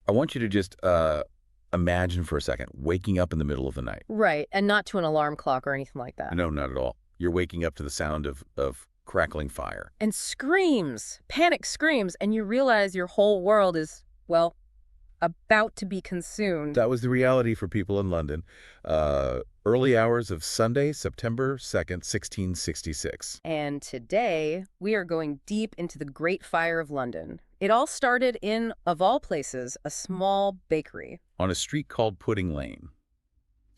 I want you to just imagine for a second waking up in the middle of the night. Right, and not to an alarm clock or anything like that. No, not at all. You're waking up to the sound of crackling fire. And screams, panic screams, and you realize your whole world is, well, about to be consumed. That was the reality for people in London. Early hours of Sunday, September 2nd, 1666. And today, we are going deep into the Great Fire of London. It all started in, of all places, a small bakery. On a street called Pudding Lane.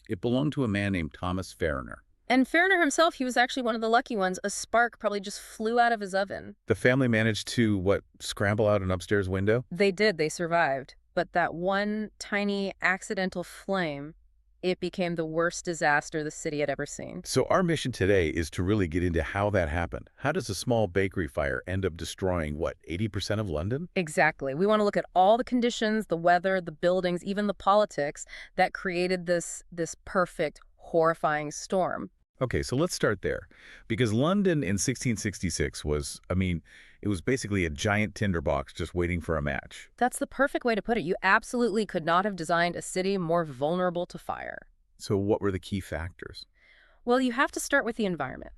It belonged to a man named Thomas Farriner. And Farriner himself, he was actually one of the lucky ones. A spark probably just flew out of his oven. The family managed to, scramble out an upstairs window? They did, they survived. But that one tiny accidental flame, it became the worst disaster the city had ever seen. So our mission today is to really get into how that happened. How does a small bakery fire end up destroying, 80% of London? Exactly. We want to look at all the conditions, the weather, the buildings, even the politics that created this perfect, horrifying storm. Okay, so let's start there. Because London in 1666 it was basically a giant tinderbox just waiting for a match. That's the perfect way to put it. You absolutely could not have designed a city more vulnerable to fire. So what were the key factors? Well, you have to start with the environment.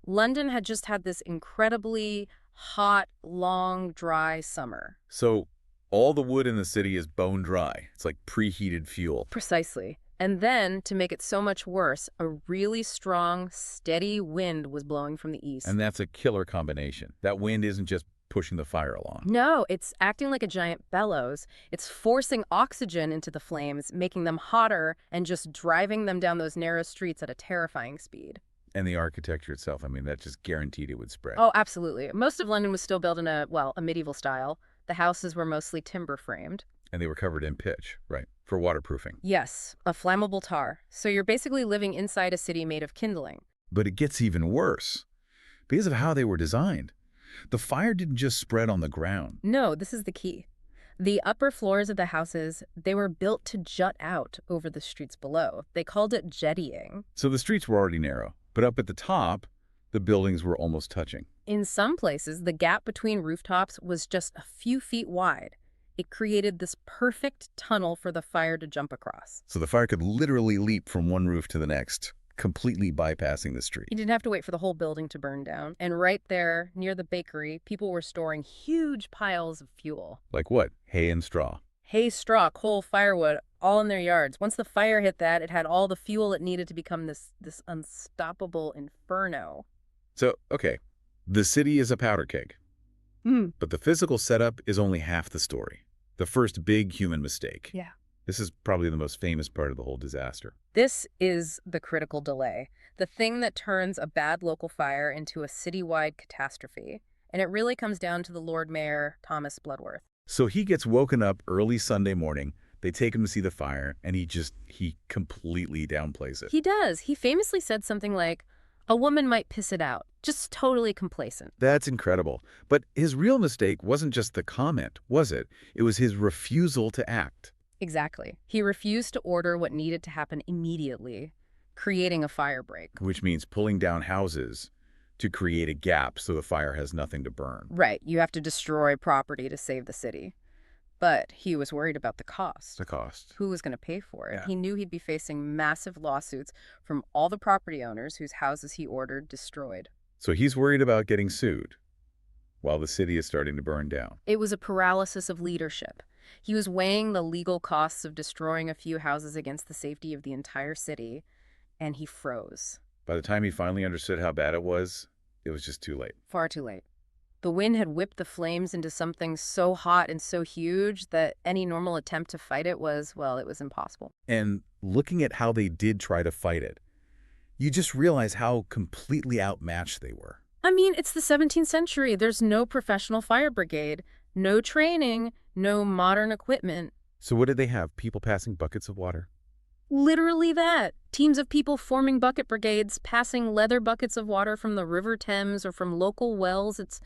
London had just had this incredibly hot, long, dry summer. So all the wood in the city is bone dry. It's like preheated fuel. Precisely. And then, to make it so much worse, a really strong, steady wind was blowing from the east. And that's a killer combination. That wind isn't just pushing the fire along. No, it's acting like a giant bellows. It's forcing oxygen into the flames, making them hotter, and just driving them down those narrow streets at a terrifying speed. And the architecture itself, that just guaranteed it would spread. Oh, absolutely. Most of London was still built in a medieval style. The houses were mostly timber framed. And they were covered in pitch, right, for waterproofing. Yes, a flammable tar. So you're basically living inside a city made of kindling. But it gets even worse because of how they were designed. The fire didn't just spread on the ground. No, this is the key. The upper floors of the houses, they were built to jut out over the streets below. They called it jettying. So the streets were already narrow, but up at the top, the buildings were almost touching. In some places, the gap between rooftops was just a few feet wide. It created this perfect tunnel for the fire to jump across. So the fire could literally leap from one roof to the next, completely bypassing the street. You didn't have to wait for the whole building to burn down. And right there, near the bakery, people were storing huge piles of fuel. Like what? Hay and straw. Hay, straw, coal, firewood, all in their yards. Once the fire hit that, it had all the fuel it needed to become this unstoppable inferno. So, okay, the city is a powder keg. But the physical setup is only half the story. The first big human mistake. Yeah. This is probably the most famous part of the whole disaster. This is the critical delay, the thing that turns a bad local fire into a citywide catastrophe. And it really comes down to the Lord Mayor, Thomas Bloodworth. So he gets woken up early Sunday morning. They take him to see the fire, and he completely downplays it. He does. He famously said something like, "A woman might piss it out." Just totally complacent. That's incredible. But his real mistake wasn't just the comment, was it? It was his refusal to act. Exactly. He refused to order what needed to happen immediately, creating a fire break. Which means pulling down houses to create a gap so the fire has nothing to burn. Right. You have to destroy property to save the city. But he was worried about the cost. The cost. Who was going to pay for it? Yeah. He knew he'd be facing massive lawsuits from all the property owners whose houses he ordered destroyed. So he's worried about getting sued while the city is starting to burn down. It was a paralysis of leadership. He was weighing the legal costs of destroying a few houses against the safety of the entire city, and he froze. By the time he finally understood how bad it was just too late. Far too late. The wind had whipped the flames into something so hot and so huge that any normal attempt to fight it was impossible. And looking at how they did try to fight it, you just realize how completely outmatched they were. It's the 17th century. There's no professional fire brigade, no training, no modern equipment. So what did they have? People passing buckets of water? Literally that. Teams of people forming bucket brigades, passing leather buckets of water from the River Thames or from local wells. It's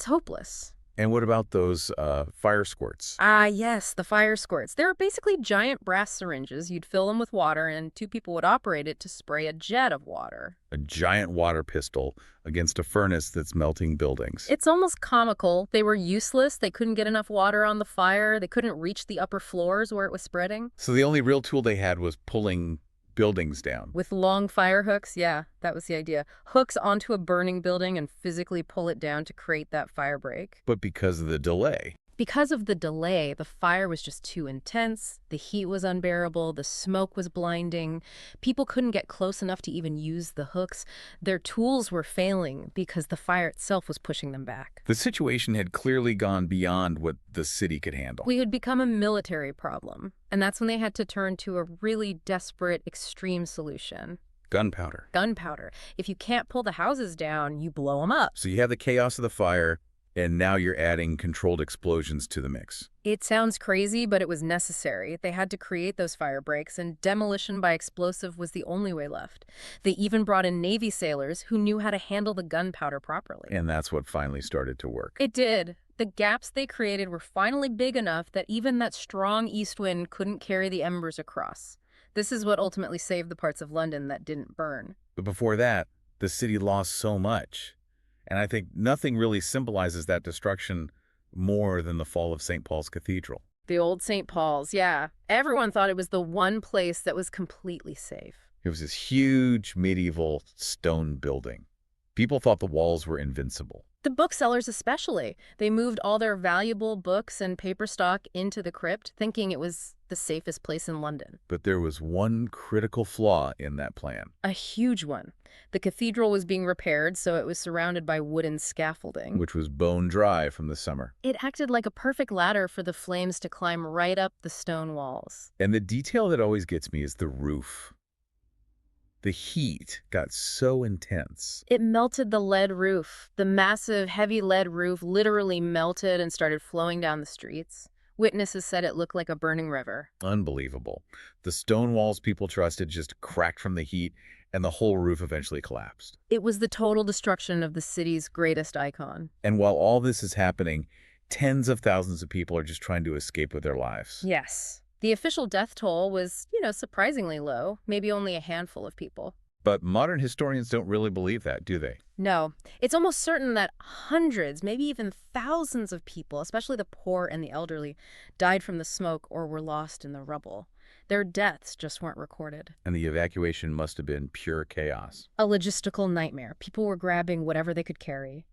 hopeless. And what about those fire squirts? Ah, yes, the fire squirts. They were basically giant brass syringes. You'd fill them with water, and two people would operate it to spray a jet of water. A giant water pistol against a furnace that's melting buildings. It's almost comical. They were useless. They couldn't get enough water on the fire. They couldn't reach the upper floors where it was spreading. So the only real tool they had was pulling buildings down. With long fire hooks, yeah, that was the idea. Hooks onto a burning building and physically pull it down to create that fire break. But because of the delay, Because of the delay, the fire was just too intense, the heat was unbearable, the smoke was blinding. People couldn't get close enough to even use the hooks. Their tools were failing because the fire itself was pushing them back. the situation had clearly gone beyond what the city could handle. We had become a military problem, and that's when they had to turn to a really desperate, extreme solution. Gunpowder. Gunpowder. If you can't pull the houses down, you blow them up. So you have the chaos of the fire, and now you're adding controlled explosions to the mix. It sounds crazy, but it was necessary. They had to create those fire breaks, and demolition by explosive was the only way left. They even brought in Navy sailors who knew how to handle the gunpowder properly. And that's what finally started to work. It did. The gaps they created were finally big enough that even that strong east wind couldn't carry the embers across. This is what ultimately saved the parts of London that didn't burn. But before that, the city lost so much. And I think nothing really symbolizes that destruction more than the fall of St. Paul's Cathedral. The old St. Paul's, yeah. Everyone thought it was the one place that was completely safe. It was this huge medieval stone building. People thought the walls were invincible. The booksellers especially. They moved all their valuable books and paper stock into the crypt, thinking it was the safest place in London. But there was one critical flaw in that plan. A huge one. The cathedral was being repaired, so it was surrounded by wooden scaffolding. Which was bone dry from the summer. It acted like a perfect ladder for the flames to climb right up the stone walls. And the detail that always gets me is the roof. The heat got so intense. It melted the lead roof. The massive, heavy lead roof literally melted and started flowing down the streets. Witnesses said it looked like a burning river. Unbelievable. The stone walls people trusted just cracked from the heat, and the whole roof eventually collapsed. It was the total destruction of the city's greatest icon. And while all this is happening, tens of thousands of people are just trying to escape with their lives. Yes. The official death toll was, surprisingly low, maybe only a handful of people. But modern historians don't really believe that, do they? No, it's almost certain that hundreds, maybe even thousands of people, especially the poor and the elderly, died from the smoke or were lost in the rubble. Their deaths just weren't recorded. And the evacuation must have been pure chaos. A logistical nightmare. People were grabbing whatever they could carry.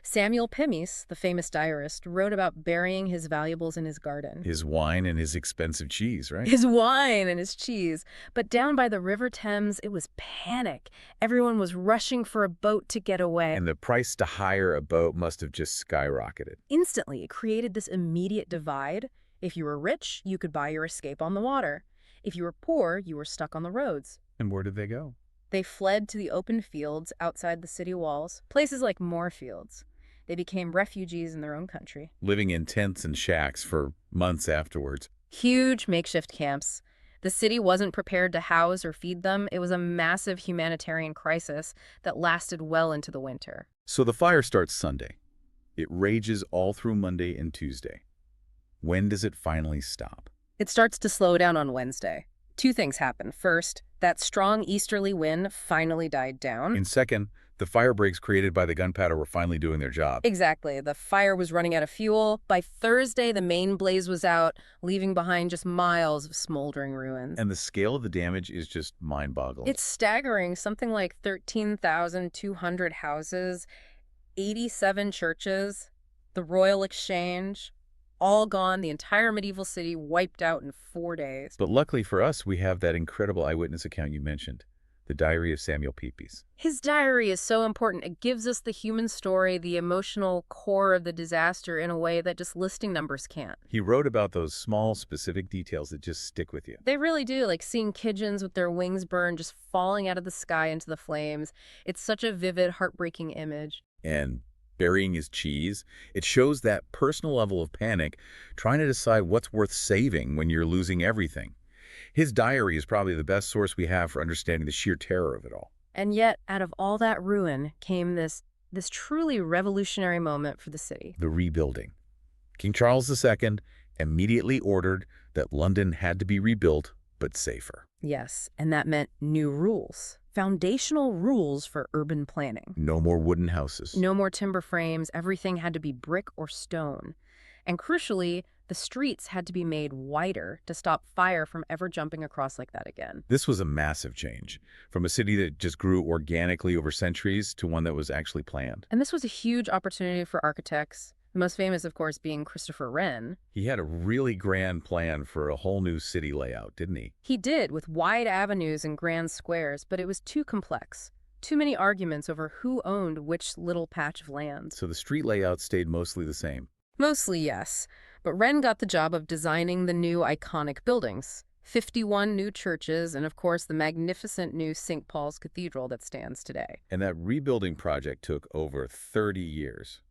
Samuel Pemys, the famous diarist, wrote about burying his valuables in his garden. His wine and his expensive cheese, right? His wine and his cheese. But down by the River Thames, it was panic. Everyone was rushing for a boat to get away. And the price to hire a boat must have just skyrocketed. Instantly, it created this immediate divide. If you were rich, you could buy your escape on the water. If you were poor, you were stuck on the roads. And where did they go? They fled to the open fields outside the city walls, places like Moorfields. They became refugees in their own country. Living in tents and shacks for months afterwards. Huge makeshift camps. The city wasn't prepared to house or feed them. It was a massive humanitarian crisis that lasted well into the winter. So the fire starts Sunday. It rages all through Monday and Tuesday. When does it finally stop? It starts to slow down on Wednesday. Two things happen. First, that strong easterly wind finally died down. And second, the fire breaks created by the gunpowder were finally doing their job. Exactly. The fire was running out of fuel. By Thursday, the main blaze was out, leaving behind just miles of smoldering ruins. And the scale of the damage is just mind-boggling. It's staggering. Something like 13,200 houses, 87 churches, the Royal Exchange, all gone, the entire medieval city wiped out in 4 days. But luckily for us, we have that incredible eyewitness account you mentioned, the diary of Samuel Pepys. His diary is so important. It gives us the human story, the emotional core of the disaster in a way that just listing numbers can't. He wrote about those small, specific details that just stick with you. They really do, like seeing pigeons with their wings burned, just falling out of the sky into the flames. It's such a vivid, heartbreaking image. And burying his cheese, it shows that personal level of panic, trying to decide what's worth saving when you're losing everything. His diary is probably the best source we have for understanding the sheer terror of it all. And yet, out of all that ruin came this this truly revolutionary moment for the city. The rebuilding. King Charles II immediately ordered that London had to be rebuilt, but safer. Yes, and that meant new rules. Foundational rules for urban planning. No more wooden houses. No more timber frames, everything had to be brick or stone. And crucially, the streets had to be made wider to stop fire from ever jumping across like that again. This was a massive change, from a city that just grew organically over centuries to one that was actually planned. And this was a huge opportunity for architects, the most famous, of course, being Christopher Wren. He had a really grand plan for a whole new city layout, didn't he? He did, with wide avenues and grand squares, but it was too complex. Too many arguments over who owned which little patch of land. So the street layout stayed mostly the same. Mostly, yes. But Wren got the job of designing the new iconic buildings. 51 new churches, and of course the magnificent new St. Paul's Cathedral that stands today. And that rebuilding project took over 30 years.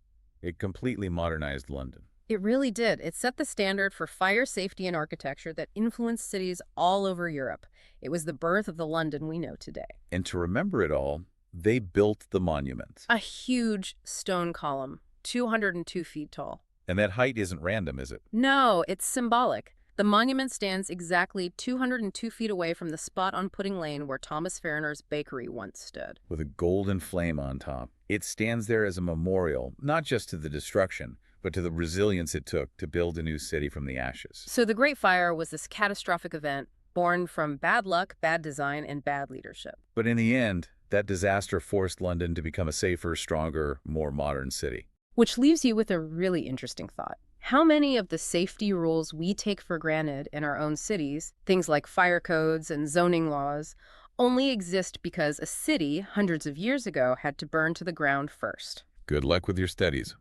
It completely modernized London. It really did. It set the standard for fire safety and architecture that influenced cities all over Europe. It was the birth of the London we know today. And to remember it all, they built the monument. A huge stone column, 202 feet tall. And that height isn't random, is it? No, it's symbolic. The monument stands exactly 202 feet away from the spot on Pudding Lane where Thomas Farriner's bakery once stood. With a golden flame on top. It stands there as a memorial, not just to the destruction, but to the resilience it took to build a new city from the ashes. So the Great Fire was this catastrophic event born from bad luck, bad design, and bad leadership. But in the end, that disaster forced London to become a safer, stronger, more modern city. Which leaves you with a really interesting thought. How many of the safety rules we take for granted in our own cities, things like fire codes and zoning laws, only exist because a city hundreds of years ago had to burn to the ground first? Good luck with your studies.